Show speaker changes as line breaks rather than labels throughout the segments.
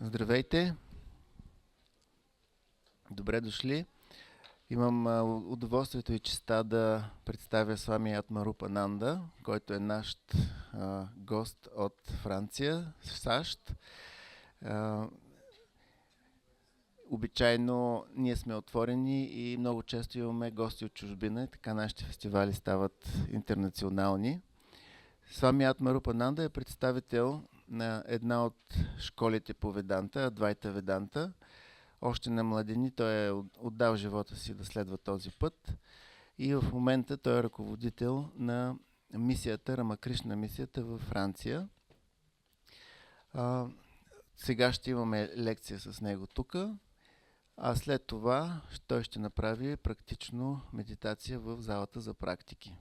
Здравейте! Добре дошли! Имам удоволствието и честа да представя Свами Атмарупананда, който е наш гост от Франция, САЩ. Обичайно ние сме отворени и много често имаме гости от чужбина и така нашите фестивали стават интернационални. Свами Атмарупананда е представител на една от школите по Веданта, Адвайта Веданта. Още на младени той е отдал живота си да следва този път и в момента той е ръководител на мисията, Рамакришна мисията във Франция. Сега ще имаме лекция с него тук, а след това той ще направи практично медитация в залата за практики.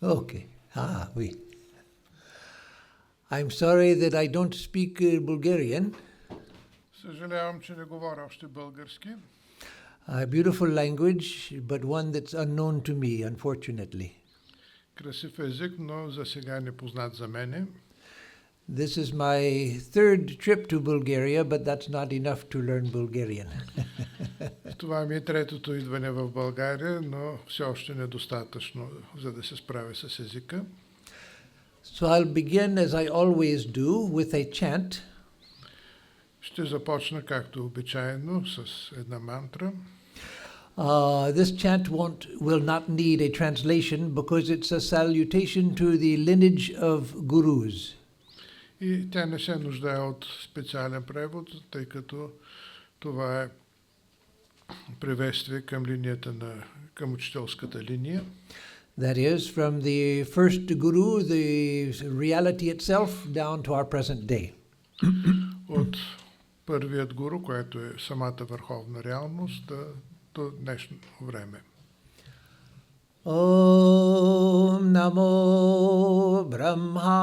Okay. Oui. I'm sorry that I don't speak Bulgarian.
Съжалявам, че не говоря още български.
A beautiful language, but one that's unknown to me, unfortunately.
Красив език, но за сега непознат за мене.
This is my third trip to Bulgaria, but that's not enough to learn Bulgarian.
Това ми е третото идване в България, но все още недостатъчно, за да се справя с езика.
So I'll begin, as I always do, with a chant.
Ще започна, както обичайно, с една мантра.
This chant will not need a translation because it's a salutation to the lineage of gurus.
И тя не се нуждае от специален превод, тъй като това е приветствие към линията към учителската линия.
That is, from the first guru, the reality itself, down to our present day.
От първият гуру, което е самата върховна реалност, до днешно време.
Om Namo Brahma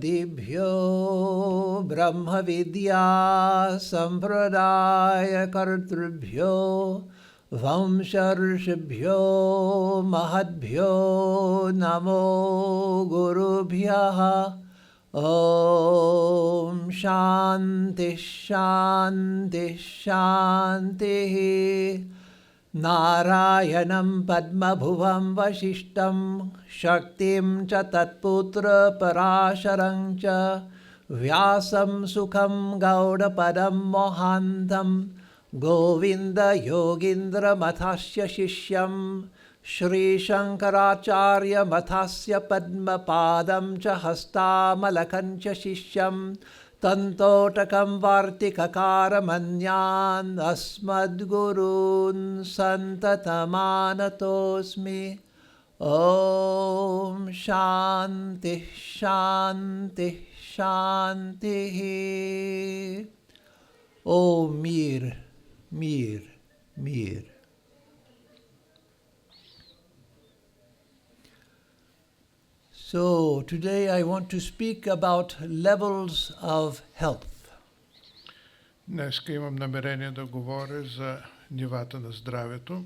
Dibhyo Brahma Vidya Sampradaya Kartrubhyo Vamsharshibhyo Mahadbhyo Namo Gurubhyaha Om Shanti Shanti Shanti Narayanam Padmabhuvam Vasishtam Shaktim cha Tatputra Parasharam cha Vyasam Sukham Gaudapadam Mohantam Govinda Yogindra Mathasya Shishyam Shri Shankaracharya Mathasya Padmapadam cha Hastamalakam cha Shishyam Tantotakam Vartikakaramanyan Asmadgurun Santatamanatosmi Om Shanti Shanti Shanti Om Mir Mir Mir. So today I want to speak about levels of health.
Днес имам намерение да говоря за нивата на здравето.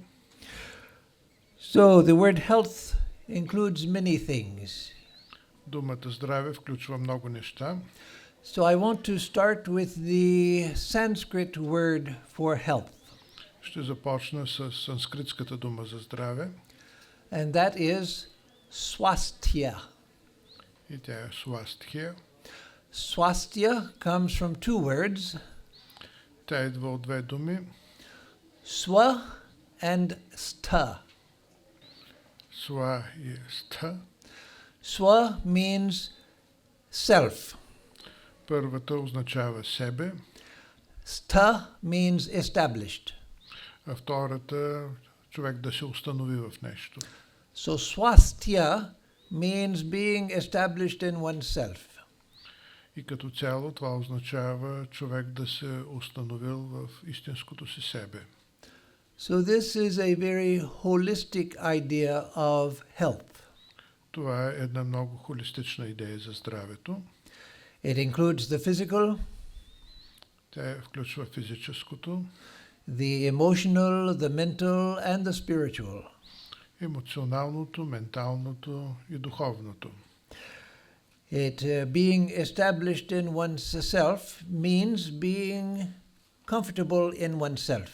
So the word health includes many things.
Думата здраве включва много неща.
So I want to start with the Sanskrit word for health.
Ще започна с санскритската дума за здраве.
And that is swasthya.
И тя е свастхия.
Swasthya comes from two words.
Тя идва от две думи.
Swa and sta.
Сва и ста.
Swa means self.
Първата означава себе,
Sta means established.
а втората човек да се установи в нещо.
So swasthya means being established in oneself.
И като цяло това означава човек да се установил в истинското си себе.
So this is a very holistic idea of health.
Това е една много холистична идея за здравето.
It includes the physical,
Тя включва физическото,
the emotional, the mental, and the spiritual.
емоционалното, менталното и духовното.
It being established in oneself means being comfortable in oneself.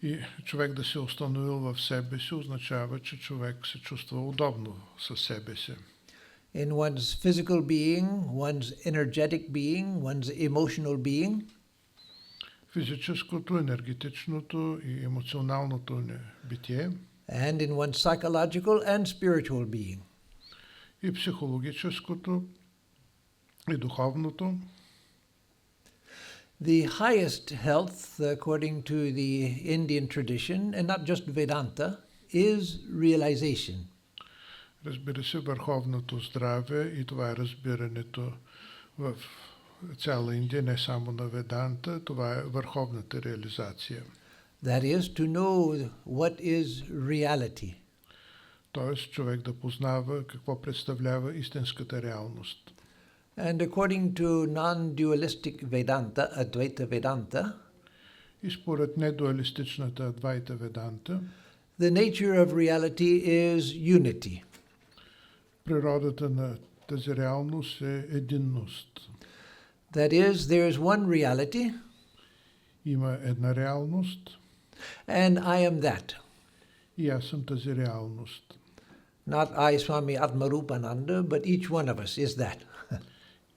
И човек да се установил в себе си означава, че човек се чувства удобно със себе си.
In one's physical being, one's energetic being, one's emotional being,
Физическото, енергетичното и емоционалното битие
and in one's psychological and spiritual being.
и психологическото и духовното.
The highest health, according to the Indian tradition, and not just Vedanta, is realization.
Разбира се, върховното здраве, и това е разбирането в цяла Индия, не само на Веданта, това е върховната реализация.
That is, to know what is reality.
Тоест, човек да познава какво представлява истинската реалност.
And according to non-dualistic Vedanta, Advaita Vedanta,
И според недуалистичната Адвайта Веданта,
the nature of reality is unity.
природата на тази реалност е единност.
That is, there is one reality,
Има една реалност
and I am that.
и аз съм тази реалност.
Not I, Swami Atmarupананда, but each one of us is that.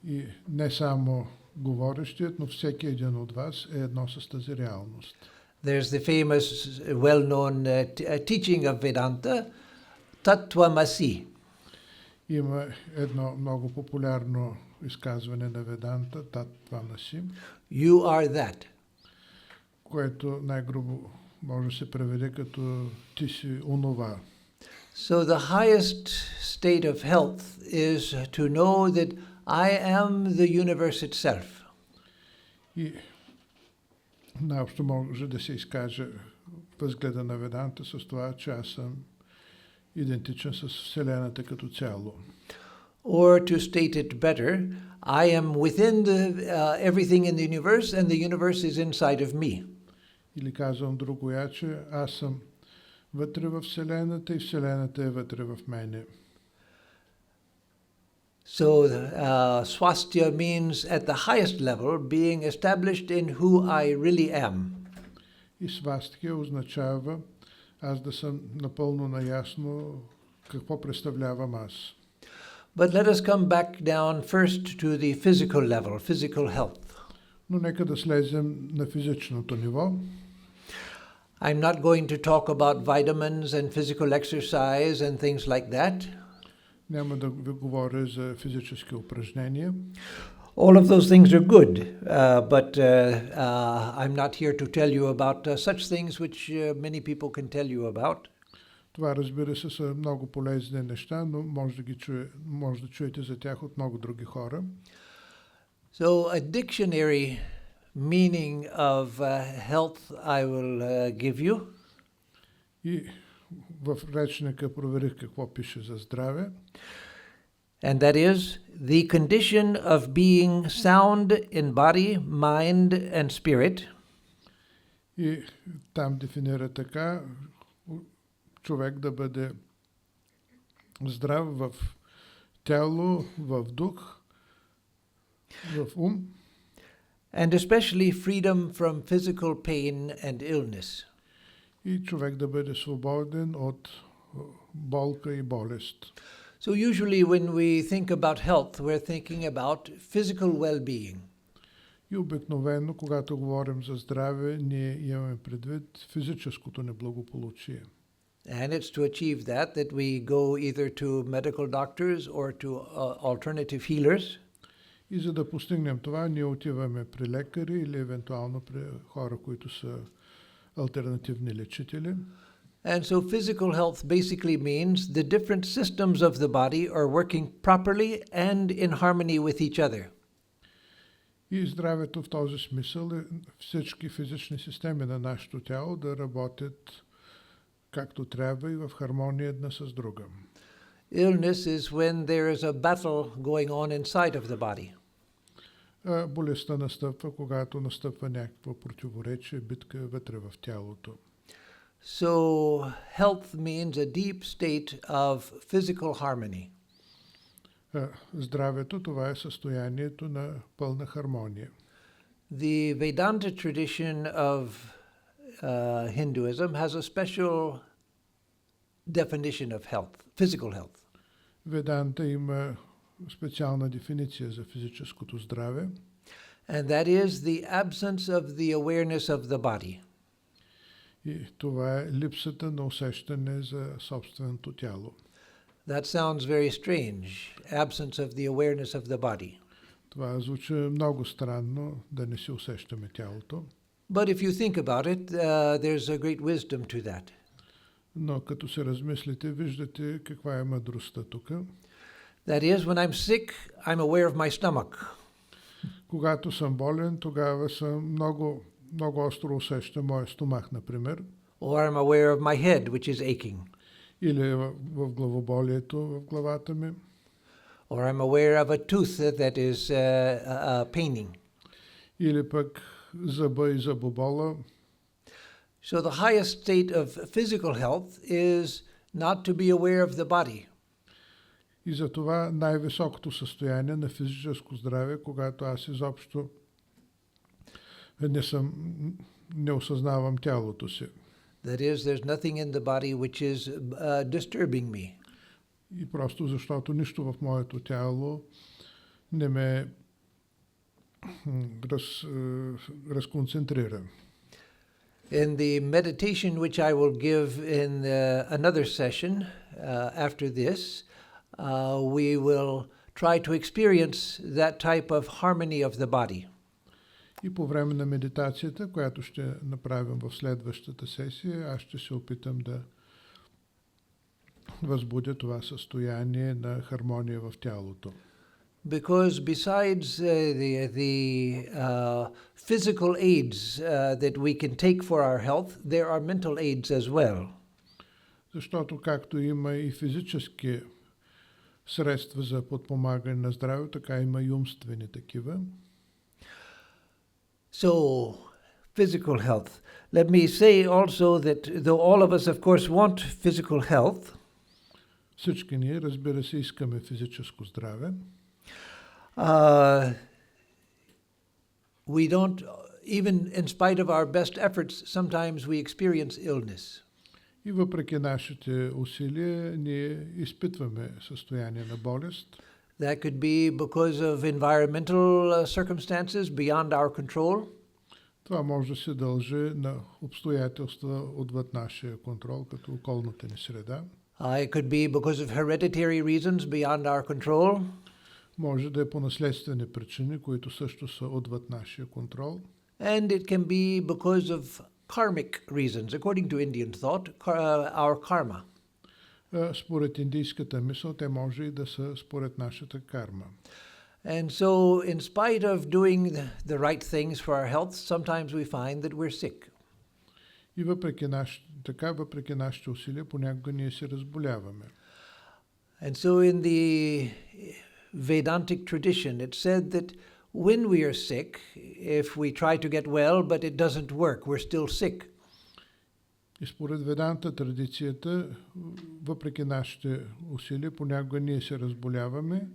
И не само говорещият, но всеки един от вас е едно с тази реалност.
There's the famous, well-known teaching of Vedanta, Tattvamasi.
Има едно много популярно изказване на Веданта, Татtvamasi,
You are that.
което най-грубо може да се преведе като ти си онова.
So the highest state of health is to know that I am the universe itself.
И наобщо може да се изкаже възгледа на Веданта с това, че аз съм идентичен с Вселената като цяло.
Or to state it better, I am within everything in the universe and the universe is inside of me.
Или казвам другояче, аз съм вътре в Вселената и Вселената е вътре в мене.
So swasthya means at the highest level being established in who I really am.
И свастхия означава аз да съм напълно наясно какво представлявам аз.
But let us come back down first to the physical level, physical health.
Но нека да слезем на физичното ниво.
I'm not going to talk about vitamins and physical exercise and things like that.
Няма да ви говоря за физически упражнения.
All of those things are good, but I'm not here to tell you about such things which many people can tell you about.
Това, разбира се, са много полезни неща, но може да чуете за тях от много други хора.
So a dictionary meaning of health I will give you.
И в речника проверих какво пише за здраве.
And that is the condition of being sound in body, mind and spirit.
И там дефинира така човек да бъде здрав в тяло, в дух, в ум.
And especially freedom from physical pain and illness.
И човек да бъде свободен от болка и болест.
So usually when we think about health, we're thinking about physical well-being.
И обикновено, когато говорим за здраве, ние имаме предвид физическото неблагополучие.
And it's to achieve that we go either to medical doctors or to alternative healers.
И за да постигнем това, ние отиваме при лекари или евентуално при хора, които са алтернативни лечители.
And so physical health basically means the different systems of the body are working properly and in harmony with each other.
И здравето в този смисъл е всички физични системи на нашето тяло да работят както трябва и в хармония една с друга.
Illness is when there is a battle going on inside of the body.
Болестта настъпва, когато настъпва някакво противоречие, битка вътре в тялото.
So health means a deep state of physical harmony.
Здравето, това е състоянието на пълна хармония.
The Vedanta tradition of Hinduism has a special definition of health, physical health.
Веданта има специална дефиниция за физическото здраве.
And that is the absence of the awareness of the body.
И това е липсата на усещане за собственото тяло.
That sounds very strange, absence of the awareness of the body.
Това звучи много странно, да не си усещаме тялото.
But if you think about it, there's a great wisdom to that.
Но като се размислите, виждате каква е мъдростта тук.
That is, when I'm sick, I'm aware of my stomach.
Когато съм болен, тогава съм много остро усещам моя стомах, например.
Or I'm aware of my head, which is aching.
Или в главоболието в главата ми.
Or I'm aware of a tooth that is paining.
Или пък зъба и зъбобола.
So the highest state of physical health is not to be aware of the body.
И затова най-високото състояние на физическо здраве, когато аз изобщо не осъзнавам тялото си.
That is, there's nothing in the body which is disturbing me.
И просто защото нищо в моето тяло не ме разконцентрира.
In the meditation which I will give in another session after this, we will try to experience that type of harmony of the body.
И по време на медитацията, която ще направим в следващата сесия, аз ще се опитам да възбудя това състояние на хармония в тялото.
Because besides the physical aids that we can take for our health, there are mental aids as well.
Защото както има и физически средства за подпомагане на здравето, така има и умствени такива.
So, physical health. Let me say also that though all of us, of course, want physical health,
всички ние, разбира се, искаме физическо здраве.
We don't, even in spite of our best efforts, sometimes we experience illness.
И въпреки нашите усилия, ние изпитваме състояние на болест.
That could be because of environmental circumstances beyond our control.
Това може да се дължи на обстоятелства отвъд нашия контрол, като околната ни среда.
It could be because of hereditary reasons beyond our control.
Може да е по наследствени причини, които също са отвъд нашия контрол.
And it can be because of karmic reasons, according to Indian thought, our karma.
Според индийската мисъл, те може и да са според нашата карма.
And so, in spite of doing the right things for our health, sometimes we find that we're sick.
И въпреки нашите усилия, понякога ние се разболяваме.
And so, in the Vedantic tradition, it said that when we are sick, if we try to get well, but it doesn't work, we're still sick.
И според Веданта традицията, въпреки нашите усилия, понякога ние се разболяваме.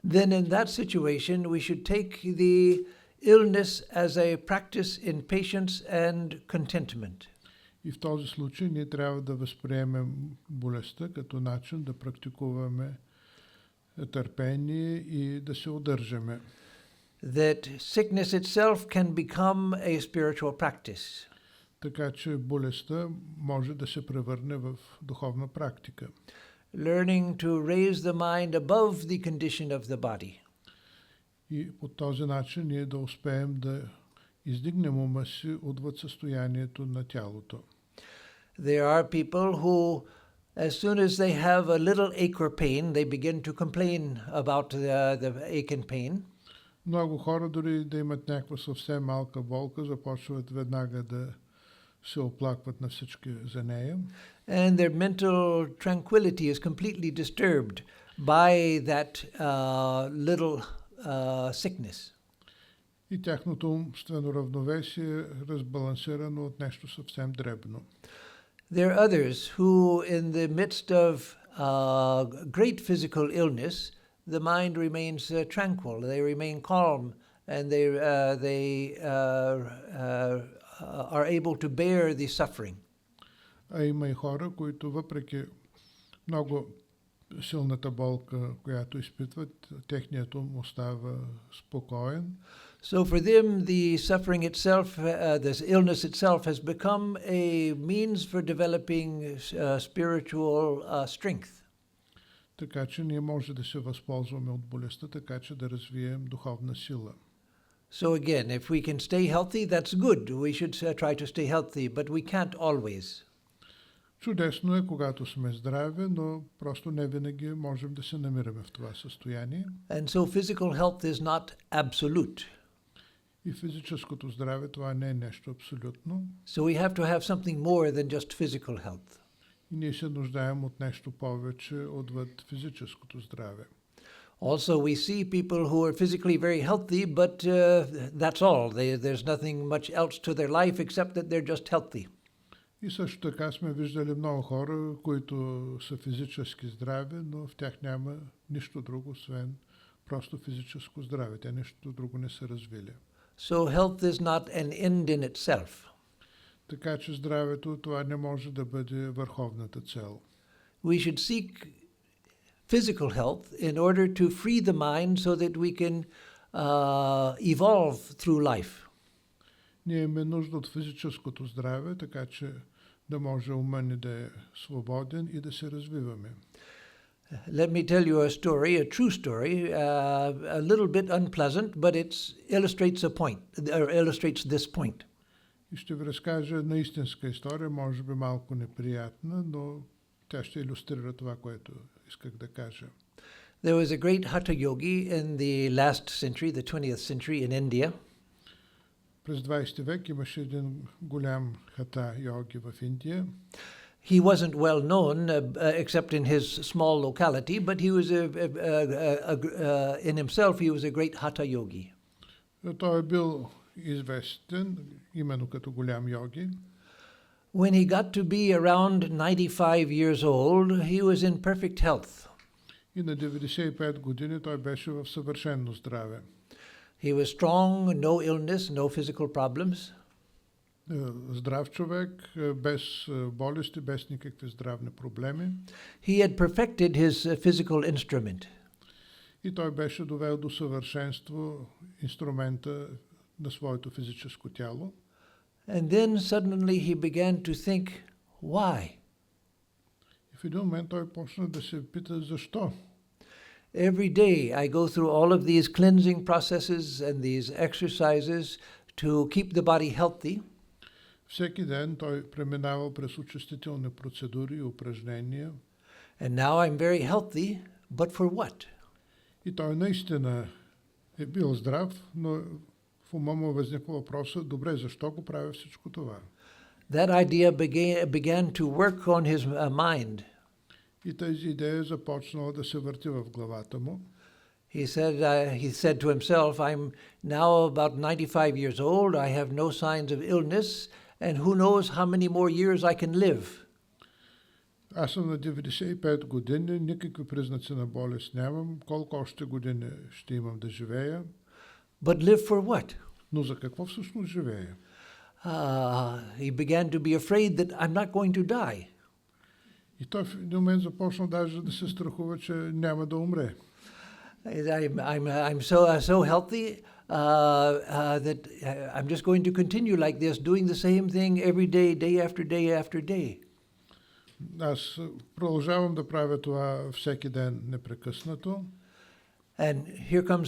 Then in that situation, we should take the illness as a practice in patience and contentment.
И в този случай ние трябва да възприемем болестта като начин да практикуваме търпение и да се удържаме.
That sickness itself can become a spiritual practice.
Така че болестта може да се превърне в духовна практика.
Learning to raise the mind above the condition of the body.
И по този начин ние да успеем да издигнем ума си отвъд състоянието на тялото.
There are people who, as soon as they have a little ache or pain, they begin to complain about the ache and pain.
Много хора, дори да имат някаква съвсем малка болка, започват веднага да се оплакват на всички за нея.
And their mental tranquility is completely disturbed by that little sickness.
И тяхното умствено равновесие е разбалансирано от нещо съвсем дребно.
There are others who, in the midst of great physical illness, the mind remains tranquil, they remain calm, and they are able to bear the suffering.
А има и хора, които въпреки много силната болка, която изпитват, техният ум остава спокоен.
So for them, the suffering itself, this illness itself, has become a means for developing spiritual strength.
Така че ние може да се възползваме от болестта, така че да развием духовна сила.
So again, if we can stay healthy, that's good. We should try to stay healthy, but we can't always.
Чудесно е, когато сме здрави, но просто не винаги можем да се намираме в това състояние.
And so physical health is not absolute.
И физическото здраве, това не е нещо абсолютно.
So we have to have something more than just physical health.
И ние се нуждаем от нещо повече отвъд физическото здраве.
Also, we see people who are physically very healthy, but that's all. There's nothing much else to their life except that they're just healthy.
И също така сме виждали много хора, които са физически здрави, но в тях няма нищо друго, освен просто физическо здраве. Те нищо друго не са развили.
So health is not an end in itself.
Така че здравето, това не може да бъде върховната цел.
We should seek physical health in order to free the mind so that we can evolve through life.
Ние имаме нужда от физическото здраве, така че да може умът ни да е свободен и да се развиваме.
Let me tell you a story, a true story, a little bit unpleasant, but it illustrates a point, or illustrates this point.
И ще ви разкажа една истинска история, може би малко неприятна, но тя ще илюстрира това, което исках да кажа.
There was a great hatha yogi in the last century, the 20th century in India.
През 20 век имаше един голям хата йоги в Индия.
He wasn't well known except in his small locality, but he was in himself he was a great hatha yogi.
Той е бил известен именно като голям йоги.
When he got to be around 95 years old, he was in perfect health.
И на 95 години той беше в съвършено здраве.
He was strong, no illness, no physical problems.
Здрав човек, без болести, без никакви здравни проблеми.
He had perfected his physical instrument.
И той беше довел до съвършенство инструмента на своето физическо тяло.
And then suddenly he began to think, why?
И в един момент той почна да се пита защо.
Every day I go through all of these cleansing processes and these exercises to keep the body healthy.
Всеки ден той преминава през очистителни процедури и упражнения.
And now I'm very healthy, but for what?
И той наистина е бил здрав, но в ума му възниква въпроса, добре, защо го правя всичко това?
That idea began to work on his mind.
И тази идея започнала да се върти в главата му.
He said to himself, I'm now about 95 years old, I have no signs of illness, and who knows how many more years I can live.
Аз съм на 95 години, никакви признаци на болест нямам, колко още години ще имам да живея.
But live for what?
Но за какво всъщност живея?
He began to be afraid that I'm not going to die.
И той в един момент започна даже да се страхува, че няма да умре.
I'm so healthy that I'm just going to continue like this, doing the same thing every day, day after day after day.
Аз продължавам да правя това всеки ден непрекъснато.
And here comes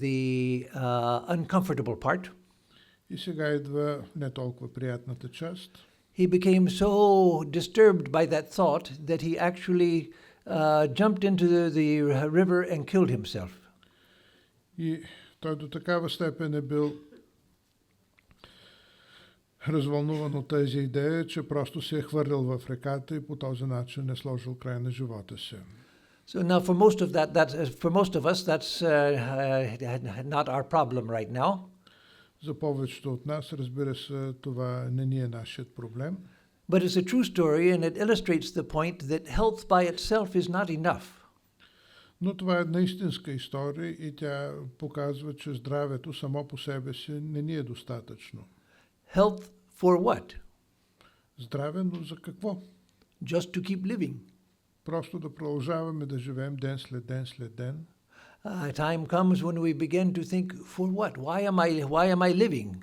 the uncomfortable part.
И сега идва не толкова приятната част.
He became so disturbed by that thought that he actually jumped into the river and killed himself.
И той до такава степен е бил развълнуван от тази идея, че просто се е хвърлил в реката и по този начин е сложил край на живота си.
So now for most of for most of us, that's not our problem right now.
За повечето от нас, разбира се, това не ни е нашият проблем.
But it's a true story and it illustrates the point that health by itself is not enough.
Но това е една истинска история и тя показва, че здравето само по себе си не ни е достатъчно.
Health for what?
Здраве, но за какво?
Just to keep living.
Просто да продължаваме да живеем ден след ден след ден.
A time comes when we begin to think, for what? Why am I living?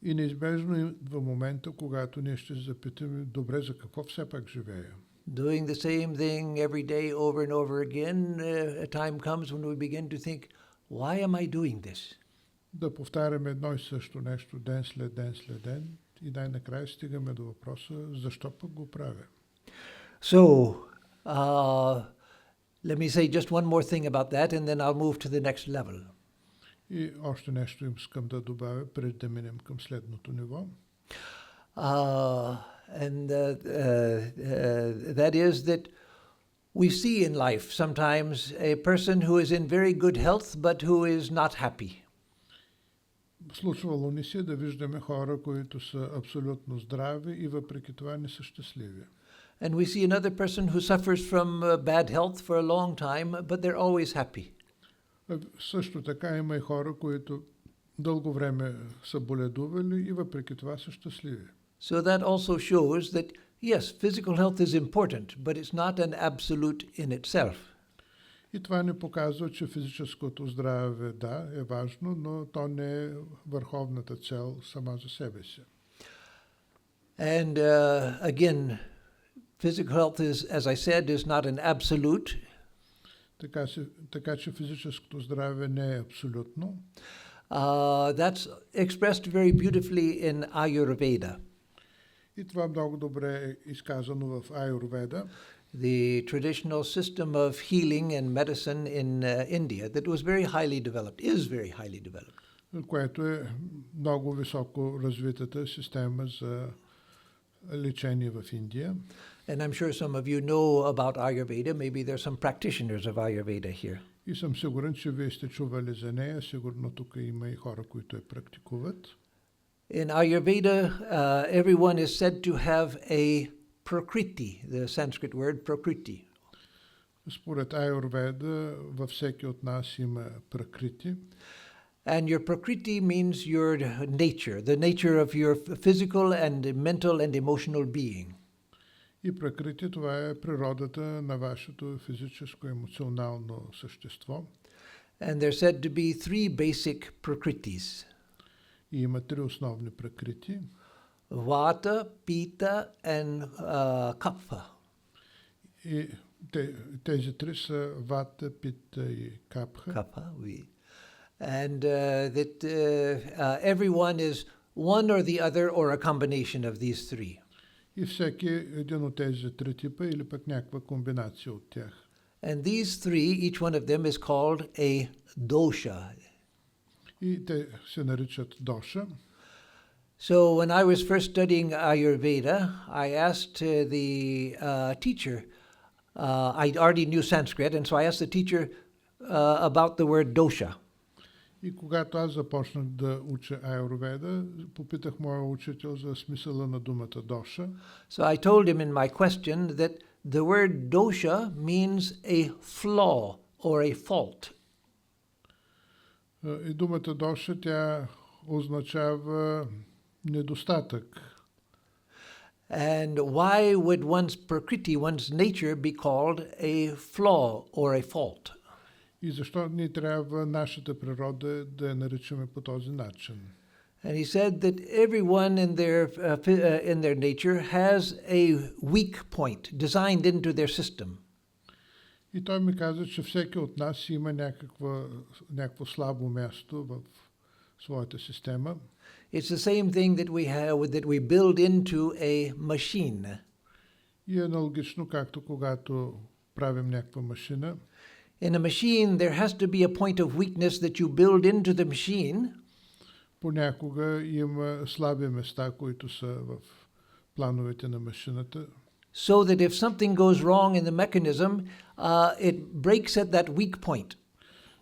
И неизбежно идва момента, когато ние ще се запитаме, добре, за какво все пак живея?
Doing the same thing every day over and over again, a time comes when we begin to think, why am I doing this?
Да повтаряме едно и също нещо ден след ден след ден и най-накрая стигаме до въпроса, защо пък го правя?
So, let me say just one more thing about that and then I'll move to the next level.
И още нещо искам да добавя, преди да минем към следното ниво.
That is that we see in life sometimes a person who is in very good health but who is not happy.
Случвало ни се да виждаме хора, които са абсолютно здрави и въпреки това не са щастливи.
And we see another person who suffers from bad health for a long time, but they're always happy.
Също така има и хора, които дълго време са боледували и въпреки това са щастливи.
So that also shows that, yes, physical health is important, but it's not an absolute in itself.
И това ни показва, че физическото здраве, да, е важно, но то не е върховната цел сама за себе си.
And again, physical health is, as I said, is not an absolute.
Така че физическото здраве не е абсолютно.
That's expressed very beautifully in Ayurveda.
И това много добре е изказано в Аюрведа.
The traditional system of healing and medicine in India that was very highly developed, is very highly developed.
Което е много високо развитата система за лечение в Индия.
And I'm sure some of you know about Ayurveda. Maybe there's some practitioners of Ayurveda here.
И съм сигурен, че вие сте чували за нея. Сигурно тук има и хора, които я практикуват.
In Ayurveda, everyone is said to have a prakriti, the Sanskrit word prakriti.
Според Аюрведа, във всеки от нас има пракрити.
And your prakriti means your nature, the nature of your physical and mental and emotional being.
И пракрити, това е природата на вашето физическо и емоционално същество.
And they're said to be three basic prakritis.
И има три основни пракрити.
Vata, Pitta and Kapha.
И тези три са Вата, Пита и Капха.
Kapha, oui. And that everyone is one or the other or a combination of these three.
И всеки един от тези три типа или пък някаква комбинация от тях.
And these three, each one of them is called a dosha.
И те се наричат доша.
So when I was first studying Ayurveda, I asked the teacher, I already knew Sanskrit, and so I asked the teacher about the word dosha.
И когато аз започнах да уча Аюрведа, попитах моя учител за смисъла на думата доша.
So I told him in my question that the word dosha means a flaw or a fault.
И думата доша, тя означава недостатък.
And why would one's prakriti, one's nature, be called a flaw or a fault?
И защо ни трябва нашата природа да я наричаме по този начин?
And he said that everyone in their nature has a weak point designed into their system.
И той ми каза, че всеки от нас има някакво слабо място в своята система.
It's the same thing that we build into a machine.
И аналогично, както когато правим някаква машина.
In a machine, there has to be a point of weakness that you build into the machine.
Понякога има слаби места, които са в плановете на машината.
So that if something goes wrong in the mechanism, it breaks at that weak point.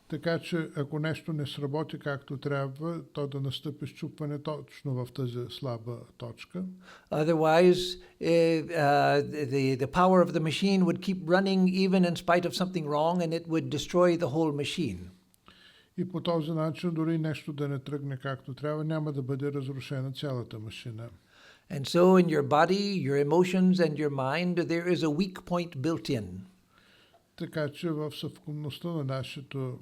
Така че ако нещо не сработи както трябва, то да настъпи счупване точно в тази слаба точка.
Otherwise, the power of the machine would keep running even in spite of something wrong, and it would destroy the whole machine.
И по този начин, дори нещо да не тръгне както трябва, няма да бъде разрушена цялата машина.
And so in your body, your emotions and your mind, there is a weak point built in.
Така че в съвкупността на нашето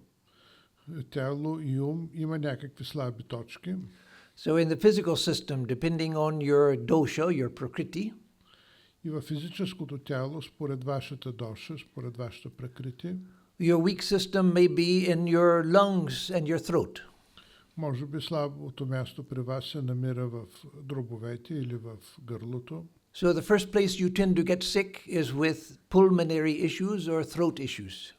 тяло и ум има някакви слаби точки.
So in the physical system, depending on your dosha, your prakriti,
И в физическото тяло, според вашата доша, според вашата пракрити,
your weak system may be in your lungs and your throat.
може би слабото място при вас се намира в дробовете или в гърлото.
So the first place you tend to get sick is with pulmonary issues or throat issues.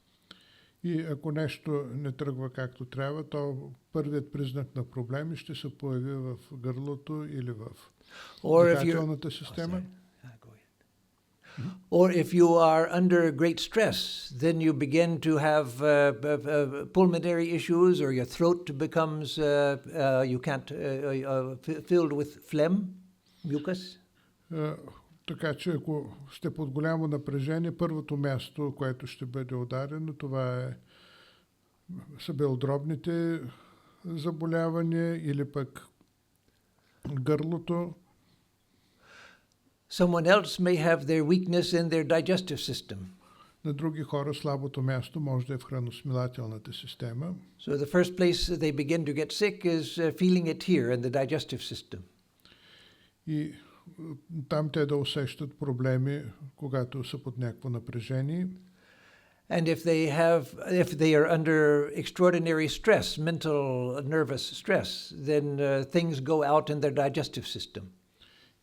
И ако нещо не тръгва както трябва, то първият признак на проблеми ще се появи в гърлото или в дихателната система.
Or if you are under great stress, then you begin to have pulmonary issues, or your throat becomes you can't filled with phlegm, mucus.
Така че ако сте под голямо напрежение, първото място, което ще бъде ударено, това са белодробните заболявания или пък гърлото.
Someone else may have their weakness in their digestive system.
На други хора слабото място може да е в храносмилателната система.
So the first place they begin to get sick is feeling it here in the digestive system.
И там те да усещат проблеми, когато са под някакво напрежение.
And if they are under extraordinary stress, mental, nervous stress, then things go out in their digestive system.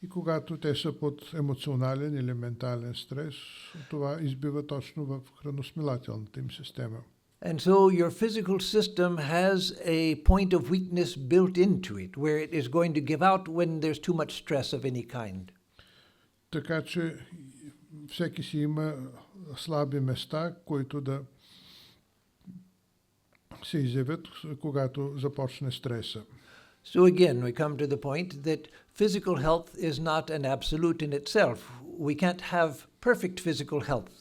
И когато те са под емоционален или ментален стрес, това избива точно в храносмилателната им система.
And so your physical system has a point of weakness built into it, where it is going to give out when there's too much stress of any kind.
Така че всеки си има слаби места, които да се изявят, когато започне стреса.
So again, we come to the point that physical health is not an absolute in itself. We can't have perfect physical health.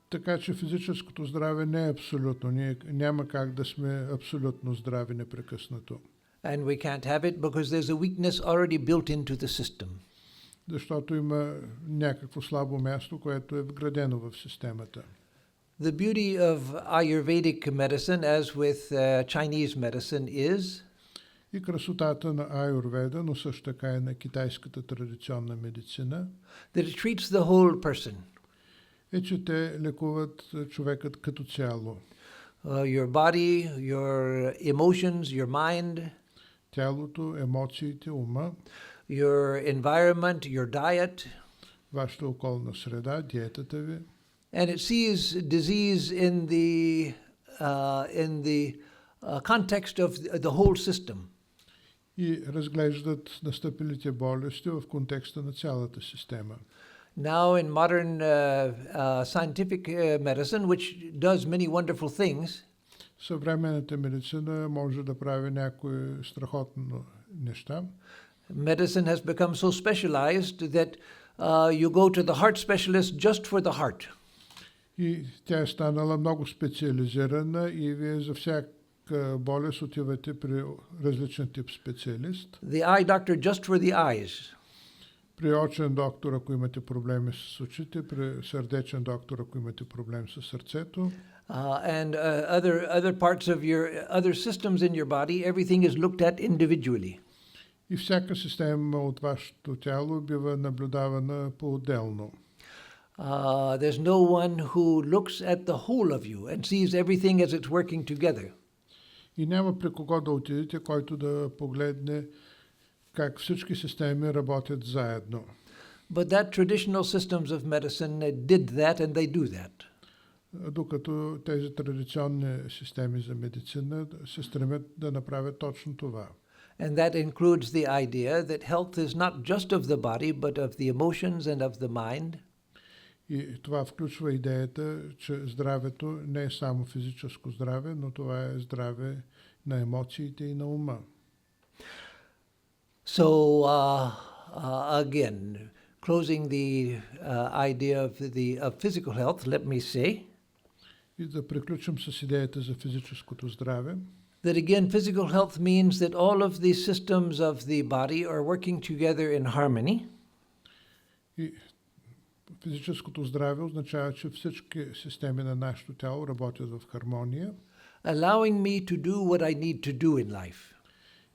Така че физическото здраве не е абсолютно. Ние няма как да сме абсолютно здрави непрекъснато.
And we can't have it because there's a weakness already built into the system.
Защото има някакво слабо място, което е вградено в системата.
The beauty of Ayurvedic medicine, as with Chinese medicine, is
И красотата на аюрведа, но също така и на китайската традиционна медицина,
that it treats the whole person.
е, че те лекуват човекът като цяло.
Your body, your emotions, your mind,
Тялото, емоциите, ума,
your environment, your diet,
вашата околна среда, диетата ви.
and it sees disease in the context of the whole system.
И разглеждат настъпилите болести в контекста на цялата система.
Now in modern scientific medicine, which does many wonderful things,
Съвременната медицина може да прави някои страхотно неща.
medicine has become so specialized that you go to the heart specialist just for the heart.
И тя е станала много специализирана и вие за всяка болест отивате при различен тип специалист.
The eye doctor just for the eyes.
При очен доктор, ако имате проблеми с очите, при сърдечен доктор, ако имате проблем с сърцето.
And other parts of your other systems in your body, everything is looked at individually.
И всяка система от вашето тяло бива наблюдавана по-отделно.
There's no one who looks at the whole of you and sees everything as it's working together.
И няма при кого да отидете, който да погледне как всички системи работят заедно.
But that traditional systems of medicine did that, and they do that.
Докато тези традиционни системи за медицина се стремят да направят точно това.
And that includes the idea that health is not just of the body, but of the emotions and of the mind.
И това включва идеята, че здравето не е само физическо здраве, но това е здраве на емоциите и на ума.
So again, closing the idea of physical health, let me say
И да приключим с идеята за физическото здраве.
that again, physical health means that all of the systems of the body are working together in harmony.
И физическото здраве означава, че всички системи на нашето тяло работят в хармония.
Allowing me to do what I need to do in life.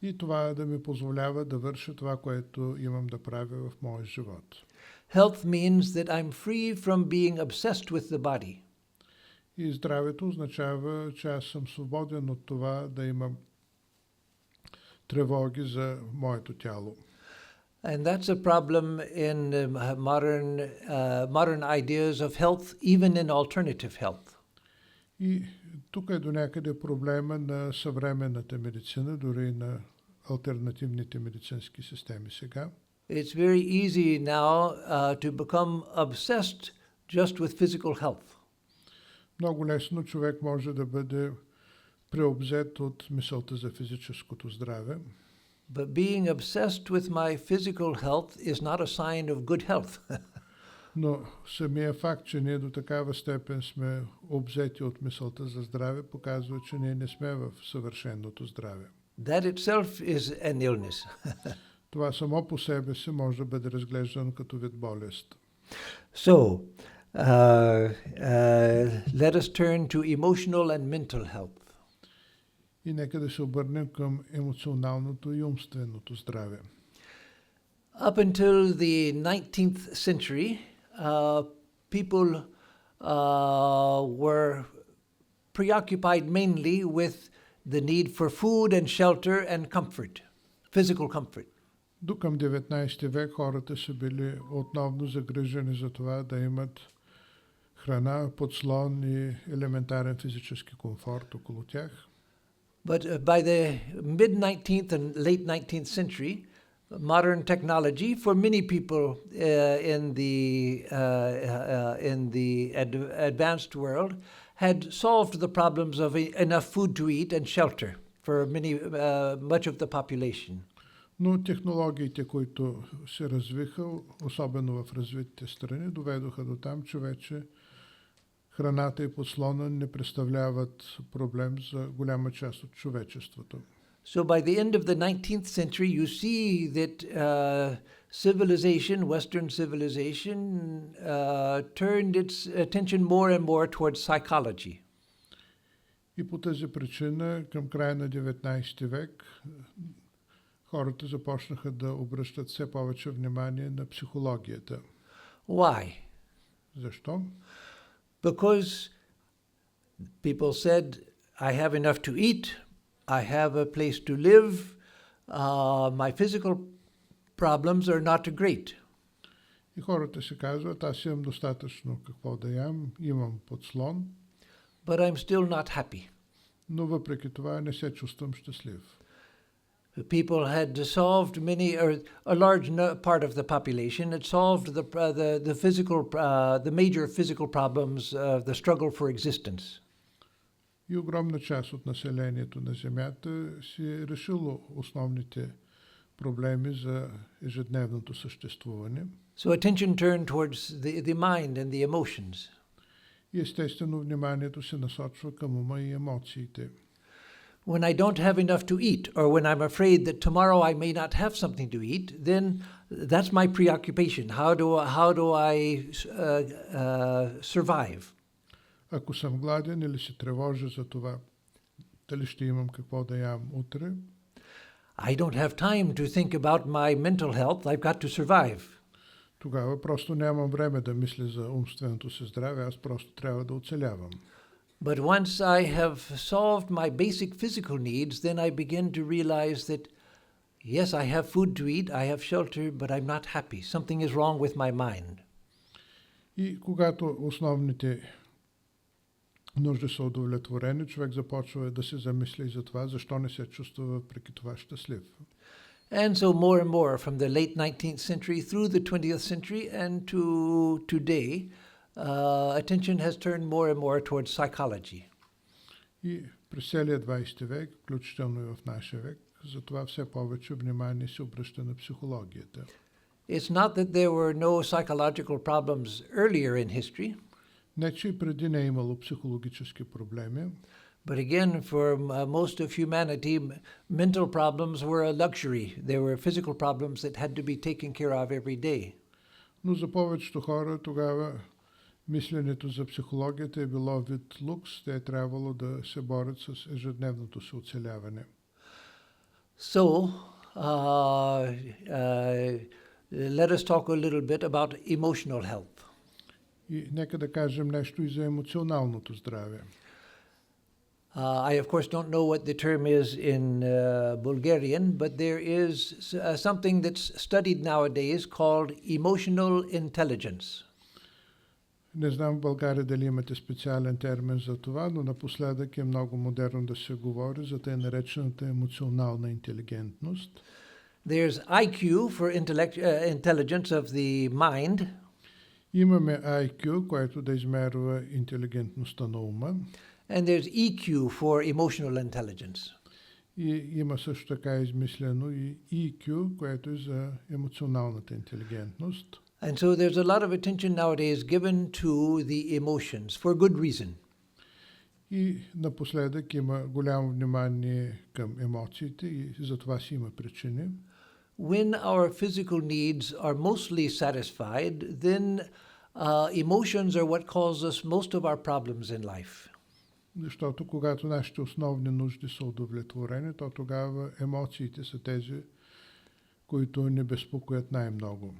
И това да ми позволява да върша това, което имам да правя в моя живот.
Health means that I'm free from being obsessed with the body.
И здравето означава, че аз съм свободен от това да имам тревоги за моето тяло.
And that's a problem in modern ideas of health, even in alternative health.
И тук е до някъде проблема на съвременната медицина, дори на алтернативните медицински системи сега.
It's very easy now to become obsessed just with physical health.
Много лесно човек може да бъде преобзет от мисълта за физическото здраве.
But being obsessed with my physical health is not a sign of good health.
Но самия факт, че ние до такава степен сме обзети от мисълта за здраве, показва, че ние не сме в съвършеното здраве.
That itself is an illness.
Това само по себе си може да бъде разглеждано като вид болест.
So, let us turn to emotional and mental health.
И нека да се обърнем към емоционалното и умственото здраве.
Up until the 19th century, people were preoccupied mainly with the need for food and shelter and comfort, physical comfort.
До към 19 век хората са били основно загрижени за това да имат храна, подслон и елементарен физически комфорт около тях.
But by the mid-19th and late 19th century, modern technology for many people in the advanced world had solved the problems of enough food to eat and shelter for much of the population.
Но технологиите, които се развиха, особено в развитите страни, доведоха до там, че вече храната и подслона не представляват проблем за голяма част от човечеството.
So by the end of the 19th century, you see that civilization, Western civilization, turned its attention more and more towards psychology.
И по тази причина, към края на 19 век, хората започнаха да обръщат все повече внимание на психологията.
Why?
Защо?
Because people said, I have enough to eat, I have a place to live, my physical problems are not great.
И хората си казват, аз имам достатъчно какво да ям, имам подслон,
but I'm still not happy.
но въпреки това не се чувствам щастлив.
People had solved a large part of the population had solved the major physical problems, the struggle for existence.
И огромна част от населението на Земята си е решило основните проблеми за ежедневното съществуване.
So attention turned towards the mind and the emotions.
И естествено вниманието се насочва към ума и емоциите.
When I don't have enough to eat, or when I'm afraid that tomorrow I may not have something to eat, then that's my preoccupation. How do I survive?
Ако съм гладен или се тревожа за това, дали ще имам какво да ям утре,
I don't have time to think about my mental health. I've got to survive.
тогава просто нямам време да мисля за умственото си здраве, аз просто трябва да оцелявам.
But once I have solved my basic physical needs, then I begin to realize that, yes, I have food to eat, I have shelter, but I'm not happy. Something is wrong with my mind.
И когато основните нужди са удовлетворени, човек започва да се замисли за това, защо не се чувства въпреки това щастлив.
And so more and more from the late 19th century through the 20th century and to today, attention has turned more and more towards psychology.
И през целия 20 век, включително и в нашия век, затова все повече внимание се обръща на психологията.
It's not that there were no psychological problems earlier in history,
Не, че и преди не е имало психологически проблеми,
but again, for most of humanity, mental problems were a luxury. They were physical problems that had to be taken care of every day.
но за повечето хора тогава мисленето за психологията е било вид лукс. Те е трябвало да се борят с ежедневното си оцеляване.
So, let us talk a little bit about emotional health.
И нека да кажем нещо и за емоционалното здраве.
I, of course, don't know what the term is in Bulgarian, but there is something that's studied nowadays called emotional intelligence.
Не знам в България дали имате специален термин за това, но напоследък е много модерно да се говори за тъй наречената емоционална интелигентност.
There's IQ for intelligence of the mind.
Имаме IQ, което да измерва интелигентността на ума.
And there's EQ for emotional intelligence.
И има също така измислено и EQ, което е за емоционалната интелигентност.
And so there's a lot of attention nowadays given to the emotions for good reason.
И напоследък има голямо внимание към емоциите и за това си има причини.
When our physical needs are mostly satisfied, then emotions are what cause us most of our problems in life.
Защото когато нашите основни нужди са удовлетворени, то тогава емоциите са тези, които ни безпокоят най-много.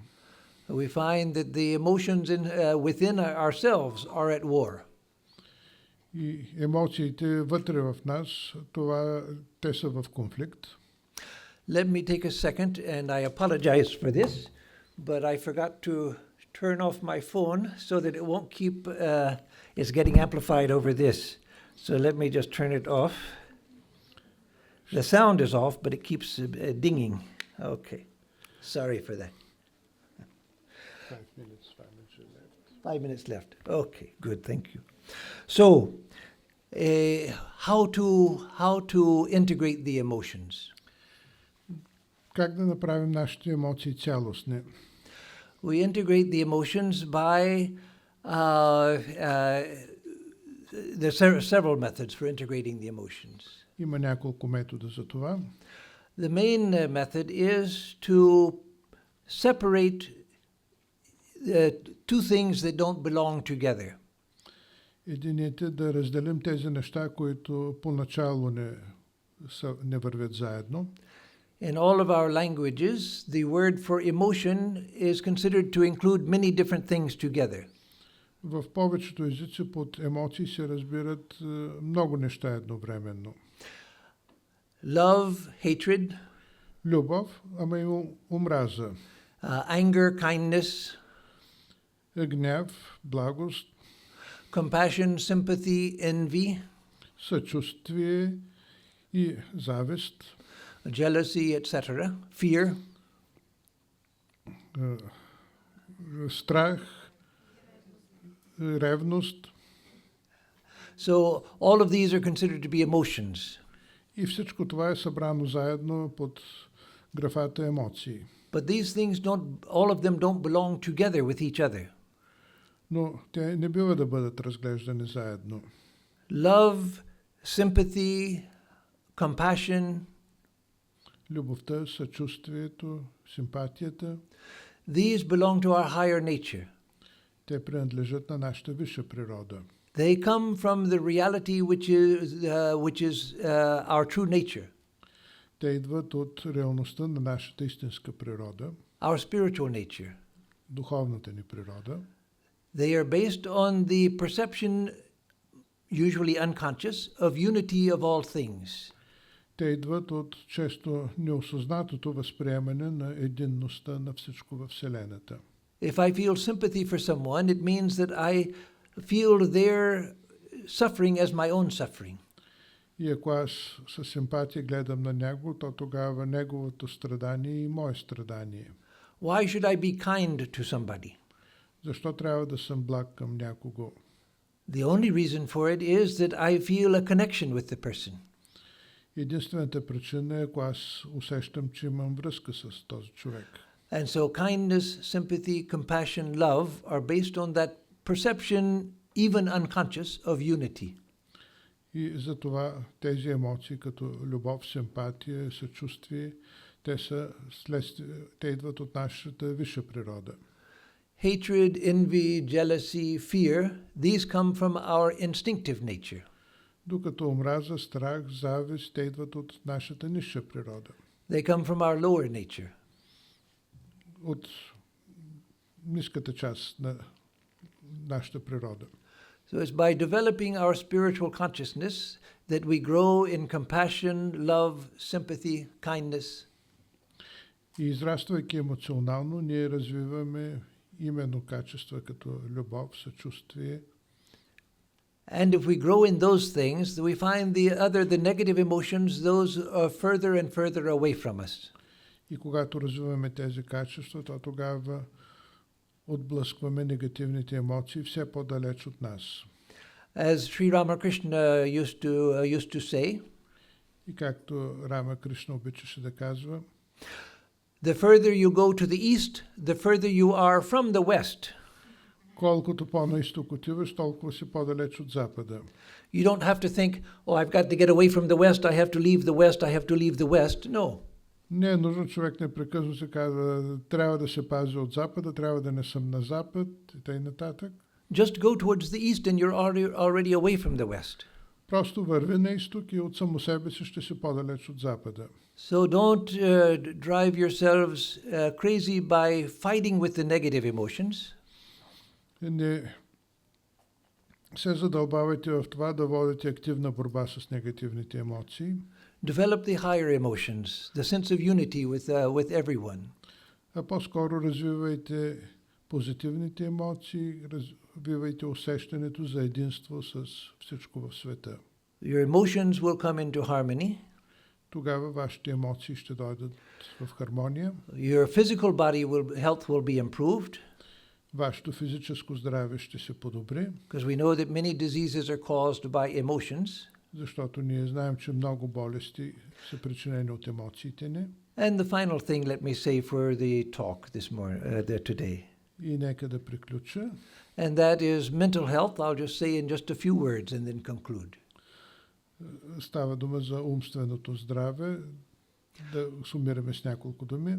We find that the emotions within ourselves are at war.
И емоциите вътре в нас, те са в конфликт.
Let me take a second, and I apologize for this, but I forgot to turn off my phone so that it won't keep, it's getting amplified over this. So let me just turn it off. The sound is off, but it keeps dinging. Okay. Sorry for that.
5 minutes left.
5 minutes left. Okay, good, thank you. So, how to integrate the emotions?
Как да направим нашите емоции цялостни?
We integrate the emotions by there are several methods for integrating the emotions.
Има няколко метода за това.
The main method is to separate two things that don't belong together.
Единият е да разделим тези неща, които поначало не вървят заедно.
In all of our languages, the word for emotion is considered to include many different things together.
В повечето езици под емоции се разбират много неща едновременно.
Love, hatred,
Любов, ама и омраза.
Anger, kindness,
Гняв, благост,
compassion, sympathy, envy,
съчувствие и завист,
jealousy, etc., fear,
страх, ревност.
So all of these are considered to be emotions.
И всичко това е събрано заедно под графата емоции.
But these things all of them don't belong together with each other.
Но те не бива да бъдат разглеждани заедно.
Love, sympathy, compassion,
Любовта, съчувствието, симпатията,
these belong to our higher nature.
те принадлежат на нашата висша природа.
They come from the reality which is our true nature,
Те идват от реалността на нашата истинска природа,
our spiritual nature.
духовната ни природа.
They are based on the perception, usually unconscious, of unity of all things.
Те идват от често неосъзнатото възприемане на единността на всичко във Вселената.
If I feel sympathy for someone, it means that I feel their suffering as my own suffering.
И ако аз със симпатия гледам на него, то тогава неговото страдание и мое страдание.
Why should I be kind to somebody?
Защо трябва да съм благ към някого?
The only reason for it is that I feel a connection with the person.
Единствената причина е, ако аз усещам, че имам връзка с този човек.
And so kindness, sympathy, compassion, love are based on that perception, even unconscious, of unity.
И затова тези емоции, като любов, симпатия, съчувствие, те идват от нашата висша природа.
Hatred, envy, jealousy, fear, these come from our instinctive nature.
Докато омраза, страх, завист, те идват от нашата нисша природа.
They come from our lower nature.
От ниската част на нашата природа.
So it's by developing our spiritual consciousness that we grow in compassion, love, sympathy, kindness.
И израствайки емоционално, ние развиваме именно качества като любов, съчувствие.
And if we grow in those things, we find the negative emotions, those are further and further away from us.
И когато развиваме тези качества, то тогава отблъскваме негативните емоции все по-далеч от нас.
As Sri Ramakrishna used to say,
И както Рама Кришна обичаше да казва,
the further you go to the east, the further you are from the west.
колкото по-на изток отиваш, толкова си по-далеч от запада.
You don't have to think, oh, I've got to get away from the west, I have to leave the west, I have to leave the west. No.
Не е нужно човек непрекъснато се казва, трябва да се пази от запада, трябва да не съм на запад и т.н. нататък.
Just go towards the east and you're already away from the west.
Просто върви на изток и от само себе си ще си по-далеч от запада.
So don't drive yourselves crazy by fighting with the negative emotions.
Не се задълбавайте в това да водите активна борба с негативните емоции.
Develop the higher emotions, the sense of unity with everyone.
А по-скоро развивайте позитивните емоции, развивайте усещането за единство с всичко в света.
Your emotions will come into harmony.
Тогава вашите емоции ще дойдат в хармония.
Your physical health will be improved.
Вашето физическо здраве ще се подобри.
Because we know that many diseases are caused by emotions.
Защото ние знаем, че много болести са причинени от емоциите ни.
And the final thing, let me say for the talk today.
И нека да приключа.
And that is mental health. I'll just say in just a few words and then conclude.
Става дума за умственото здраве. Да сумираме с няколко думи.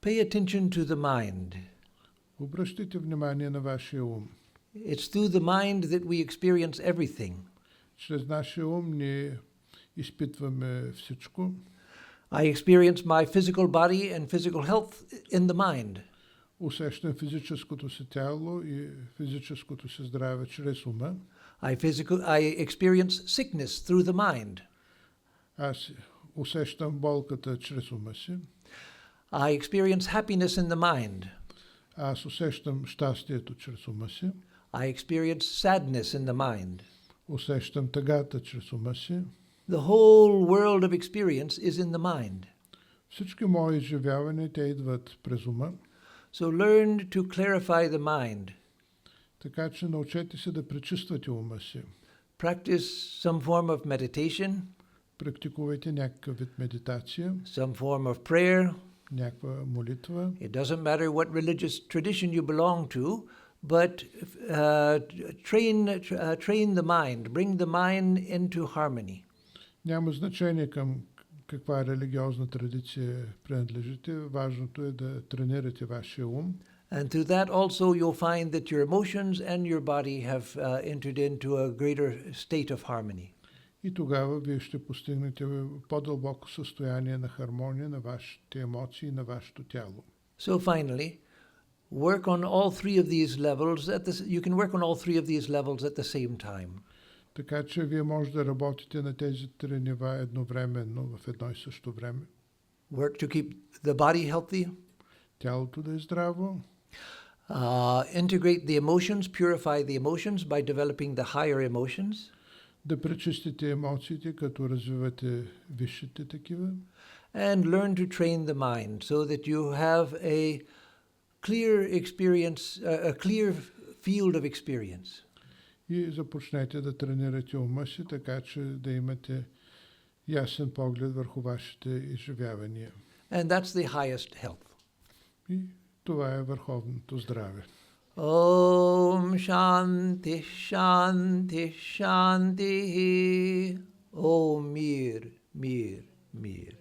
Pay attention to the mind.
Обръщайте внимание на вашия ум.
It's through the mind that we experience everything.
Чрез нашия ум ние изпитваме всичко.
I experience my physical body and physical health in the mind.
Усещам физическото си тяло и физическото си здраве чрез ума.
I experience sickness through the mind.
Аз усещам болката чрез ума си.
I experience happiness in the mind.
Аз усещам щастието чрез ума си.
I experience sadness in the mind.
Усещам тъгата чрез ума си.
The whole world of experience is in the mind.
Всички мои изживявания, те идват през ума.
So learn to clarify the mind.
Така че научете се да пречиствате ума си.
Practice some form of meditation.
Практикувайте някакъв вид медитация.
Some form of prayer.
Някаква молитва.
It doesn't matter what religious tradition you belong to, but train the mind, bring the mind into harmony.
Няма значение към каква религиозна традиция принадлежите. Важното е да тренирате вашия ум.
And through that also you'll find that your emotions and your body have entered into a greater state of harmony.
И тогава вие ще постигнете по-дълбоко състояние на хармония на вашите емоции и на вашето тяло.
So finally, work on all three of these levels you can work on all three of these levels at the same time.
Така че вие може да работите на тези три нива едновременно в едно и също време.
Work to keep the body healthy.
Тялото да е здраво.
Integrate the emotions, purify the emotions by developing the higher emotions.
Да пречистите емоциите, като развивате висшите такива.
And learn to train the mind so that you have a clear experience, a clear field of experience.
И започнете да тренирате ума си, така че да имате ясен поглед върху вашите изживявания.
And that's the highest health.
И това е върховното здраве.
Om Shanti Shanti Shanti. Om Mir Mir Mir.